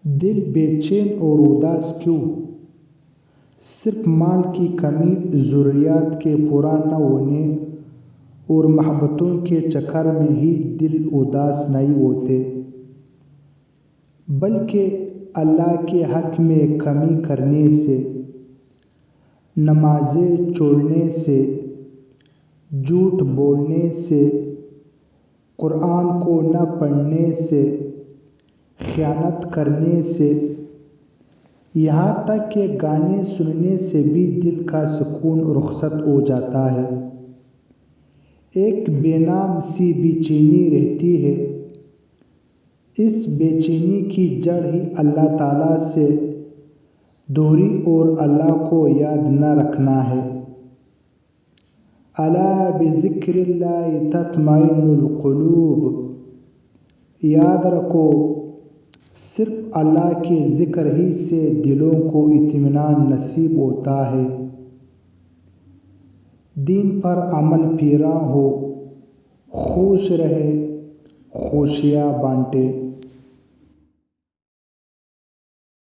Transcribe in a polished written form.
دل بے چین اور اداس کیوں؟ صرف مال کی کمی، ضروریات کے پورا نہ ہونے اور محبتوں کے چکر میں ہی دل اداس نہیں ہوتے، بلکہ اللہ کے حق میں کمی کرنے سے، نمازیں چھوڑنے سے، جھوٹ بولنے سے، قرآن کو نہ پڑھنے سے، خیانت کرنے سے، یہاں تک کہ گانے سننے سے بھی دل کا سکون رخصت ہو جاتا ہے۔ ایک بے نام سی بے چینی رہتی ہے۔ اس بے چینی کی جڑ ہی اللہ تعالیٰ سے دوری اور اللہ کو یاد نہ رکھنا ہے۔ الا بذکر اللہ تطمئن القلوب، یاد رکھو صرف اللہ کے ذکر ہی سے دلوں کو اطمینان نصیب ہوتا ہے۔ دین پر عمل پیرا ہو، خوش رہے، خوشیاں بانٹے۔